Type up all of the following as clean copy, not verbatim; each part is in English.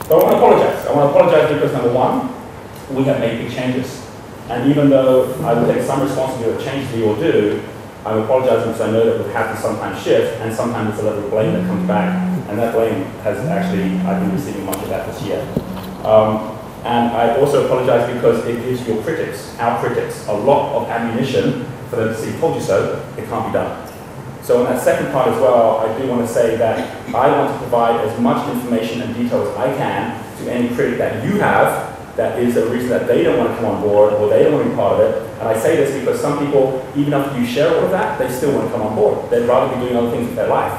But I want to apologize. I want to apologize because, number one, we have made big changes. And even though I will take some responsibility of changes we will do, I'm apologizing because I know that we have to sometimes shift, and sometimes it's a level of blame that comes back. And that blame has actually, I've been receiving much of that this year. And I also apologize because it gives your critics, our critics, a lot of ammunition for them to say, told you so, it can't be done. So on that second part as well, I do want to say that I want to provide as much information and detail as I can to any critic that you have that is a reason that they don't want to come on board or they don't want to be part of it. And I say this because some people, even after you share all of that, they still want to come on board. They'd rather be doing other things with their life.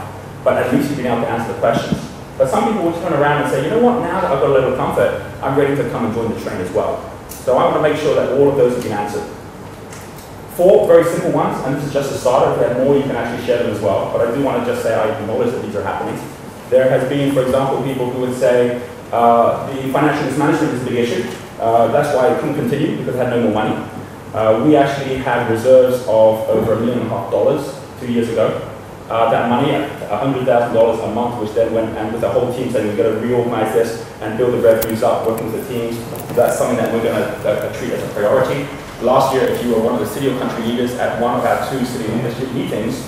But at least you've been able to answer the questions. But some people will turn around and say, you know what, now that I've got a level of comfort, I'm ready to come and join the train as well. So I want to make sure that all of those have been answered. 4 very simple ones, and this is just a starter. If you have more, you can actually share them as well. But I do want to just say I acknowledge that these are happening. There has been, for example, people who would say the financial mismanagement is a big issue. That's why it couldn't continue, because it had no more money. We actually had reserves of over $1.5 million 2 years ago. That money, $100,000 a month, which then went, and with the whole team saying we've got to reorganize this and build the revenues up, working with the teams. That's something that we're going to treat as a priority. Last year, if you were one of the city or country leaders at one of our 2 city leadership meetings,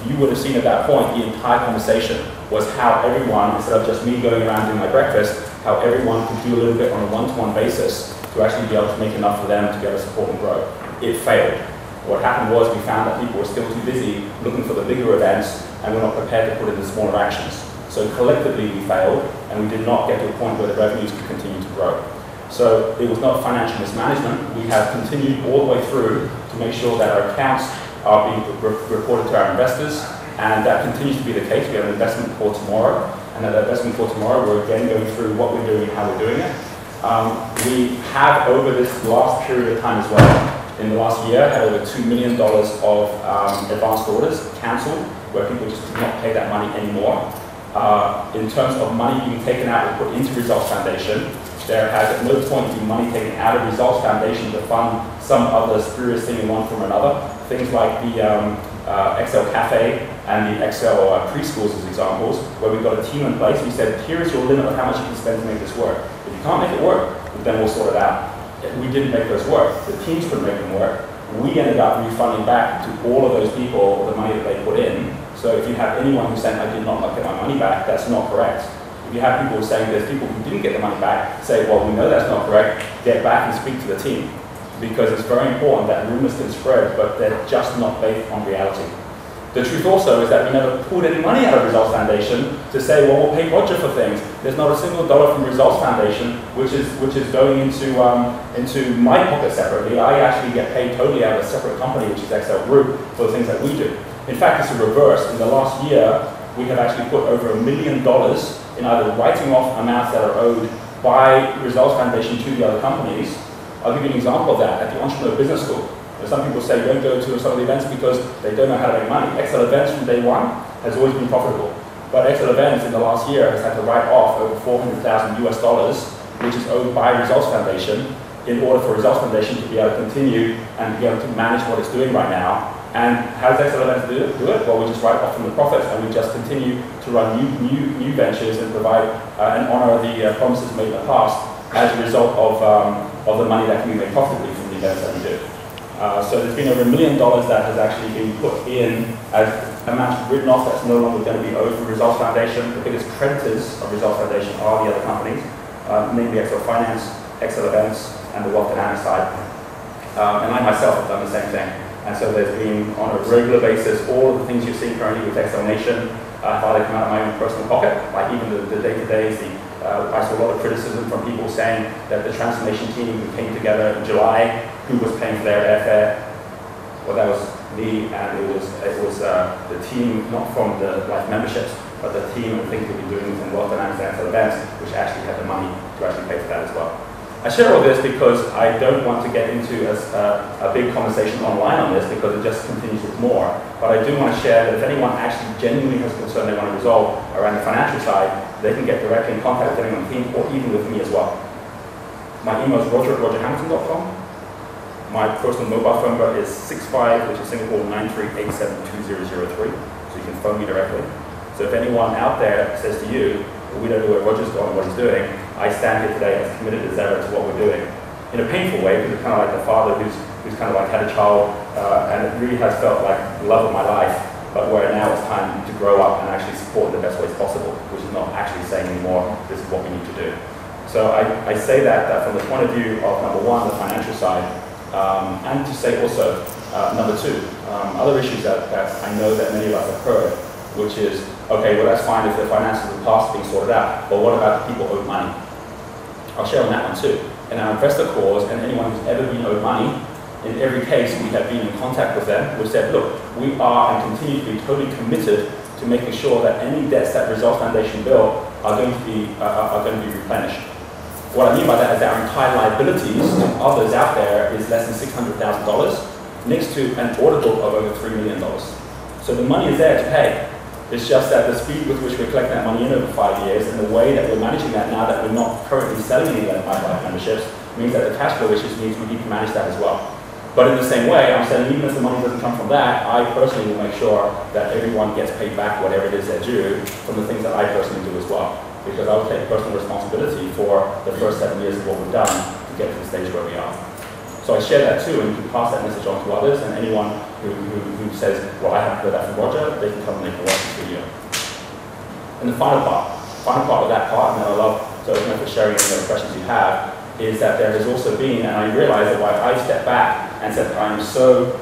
you would have seen at that point the entire conversation was how everyone, instead of just me going around doing my breakfast, how everyone could do a little bit on a one-to-one basis to actually be able to make enough for them to be able to support and grow. It failed. What happened was we found that people were still too busy looking for the bigger events and were not prepared to put in the smaller actions. So collectively we failed, and we did not get to a point where the revenues could continue to grow. So it was not financial mismanagement. We have continued all the way through to make sure that our accounts are being reported to our investors, and that continues to be the case. We have an investment for tomorrow, and at that investment for tomorrow, we're again going through what we're doing and how we're doing it. We have, over this last period of time as well, in the last year, had over $2 million of advanced orders cancelled, where people just did not pay that money anymore. In terms of money being taken out and put into Results Foundation, there has at no point been money taken out of Results Foundation to fund some other spurious thing in one form or another. Things like the Excel Cafe and the Excel preschools as examples, where we've got a team in place. We said, here is your limit of how much you can spend to make this work. If you can't make it work, then we'll sort it out. We didn't make those work. The teams couldn't make them work. We ended up refunding back to all of those people the money that they put in. So if you have anyone who's saying, I did not get my money back, that's not correct. If you have people saying there's people who didn't get the money back, say, well, we know that's not correct, get back and speak to the team. Because it's very important that rumors can spread, but they're just not based on reality. The truth also is that we never pulled any money out of Results Foundation to say, well, we'll pay Roger for things. There's not a single dollar from Results Foundation which is going into my pocket separately. I actually get paid totally out of a separate company, which is Excel Group, for the things that we do. In fact, it's the reverse. In the last year, we have actually put over $1 million in either writing off amounts that are owed by Results Foundation to the other companies. I'll give you an example of that at the Entrepreneur Business School. Some people say don't go to some of the events because they don't know how to make money. Excel Events from day one has always been profitable. But Excel Events in the last year has had to write off over $400,000 US, which is owed by Results Foundation, in order for Results Foundation to be able to continue and be able to manage what it's doing right now. And how does Excel Events do it? Well, we just write off from the profits, and we just continue to run new ventures and provide and honor the promises made in the past as a result of the money that can be made profitably from the events that we do. So there's been over $1 million that has actually been put in as amounts written off that's no longer going to be owed from Results Foundation. The biggest creditors of Results Foundation are the other companies, namely Excel Finance, Excel Events, and the Wealth Dynamics side. And I myself have done the same thing. And so there's been, on a regular basis, all of the things you're seeing currently with Excel Nation have either come out of my own personal pocket, like even the day-to-days, I saw a lot of criticism from people saying that the transformation team who came together in July, who was paying for their airfare? Well, that was me, and it was the team, not from the Life memberships, but the team of things we've been doing within Wealth Dynamics and Excel Events, which actually had the money to actually pay for that as well. I share all this because I don't want to get into a big conversation online on this, because it just continues with more. But I do want to share that if anyone actually genuinely has a concern they want to resolve around the financial side, they can get directly in contact with anyone on the team, or even with me as well. My email is roger@rogerhamilton.com. My personal mobile phone number is 65, which is Singapore 93872003. So you can phone me directly. So if anyone out there says to you, we don't know where Roger's going and what he's doing, I stand here today as committed as ever to what we're doing. In a painful way, because it's kind of like the father who's kind of like had a child, and it really has felt like the love of my life, but where now it's time to grow up and actually support in the best ways possible, which is not actually saying anymore, this is what we need to do. So I say that from the point of view of, number one, the financial side, and to say also, number two, other issues that I know that many of us have heard, which is, okay, well that's fine if the finances of the past are being sorted out, but what about the people owed money? I'll share on that one too. In our investor calls, and anyone who's ever been owed money, in every case we have been in contact with them. We've said, look, we are and continue to be totally committed to making sure that any debts that Resolve Foundation built are going to be replenished. What I mean by that is that our entire liabilities to others out there is less than $600,000, next to an order book of over $3 million. So the money is there to pay. It's just that the speed with which we're collecting that money in over 5 years and the way that we're managing that now that we're not currently selling any of my memberships means that the cash flow issues means we need to manage that as well. But in the same way, I'm saying even if the money doesn't come from that, I personally will make sure that everyone gets paid back whatever it is they're due from the things that I personally do as well. Because I will take personal responsibility for the first 7 years of what we've done to get to the stage where we are. So I share that too, and you can pass that message on to others, and anyone who says, well, I have to do that for Roger, they can come and they can watch this video. And the final part of that part, and then I love to open up for sharing any other questions you have, is that there has also been, and I realize that why I stepped back and said I'm so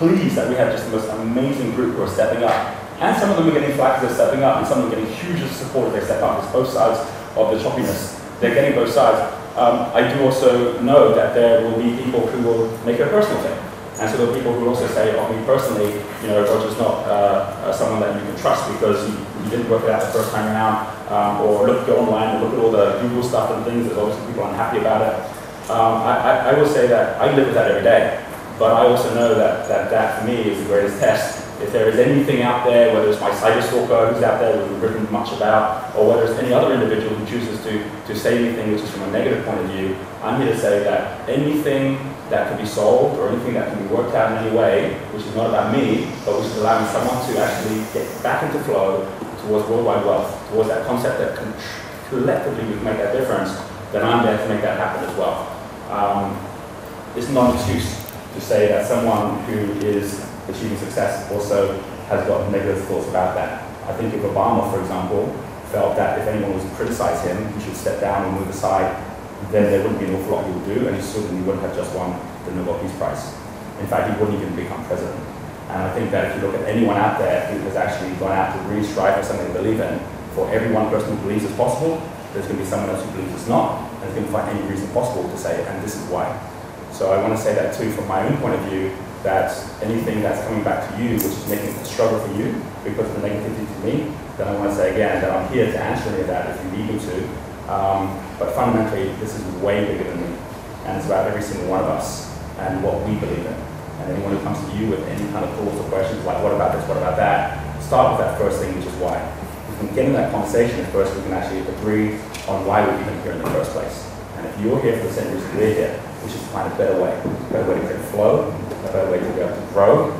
pleased that we have just the most amazing group who are stepping up. And some of them are getting flack as they're stepping up, and some of them are getting huge support as they step up. It's both sides of the choppiness. They're getting both sides. I do also know that there will be people who will make it a personal thing. And so there are people who will also say, oh, me personally, you know, Roger's not someone that you can trust because you didn't work it out the first time around, or go online and look at all the Google stuff and things. There's obviously people unhappy about it. I will say that I live with that every day, but I also know that for me is the greatest test. If there is anything out there, whether it's my cyber stalker who's out there who we've written much about, or whether it's any other individual who chooses to say anything which is from a negative point of view, I'm here to say that anything that can be solved or anything that can be worked out in any way, which is not about me, but which is allowing someone to actually get back into flow towards worldwide wealth, towards that concept that can collectively we can make that difference, then I'm there to make that happen as well. It's not an excuse to say that someone who is achieving success also has got negative thoughts about that. I think if Obama, for example, felt that if anyone was to criticize him, he should step down and move aside, then there wouldn't be an awful lot he would do, and he certainly wouldn't have just won the Nobel Peace Prize. In fact, he wouldn't even become president. And I think that if you look at anyone out there who has actually gone out to really strive for something they believe in, for every one person who believes it's possible, there's going to be someone else who believes it's not, and is going to find any reason possible to say, and this is why. So I want to say that too from my own point of view, that anything that's coming back to you, which is making it a struggle for you because of the negativity to me, then I want to say again that I'm here to answer any of that if you need me to. But fundamentally, this is way bigger than me, and it's about every single one of us and what we believe in. And anyone who comes to you with any kind of thoughts or questions like, what about this, what about that, start with that first thing, which is why. We can get in that conversation at first, we can actually agree on why we're even here in the first place. And if you're here for the same reason we're here, which is to find a better way to create flow, a better way to be able to grow,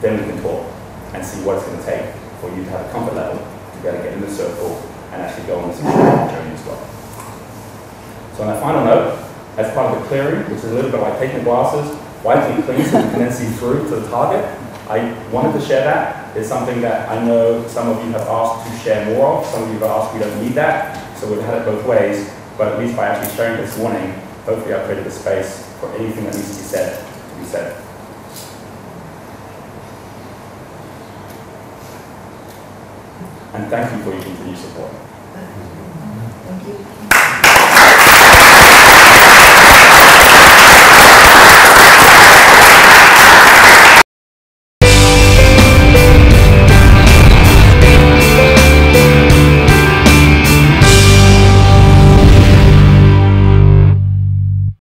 then we can talk and see what it's going to take for you to have a comfort level to be able to get in the circle and actually go on this journey as well. So on that final note, as part of the clearing, which is a little bit like taking the glasses, wiping it clean so you can then see through to the target, I wanted to share that. It's something that I know some of you have asked to share more of, some of you have asked we don't need that, so we've had it both ways, but at least by actually sharing this morning, hopefully I've created a space for anything that needs to be said. And thank you for your continued support. Thank you.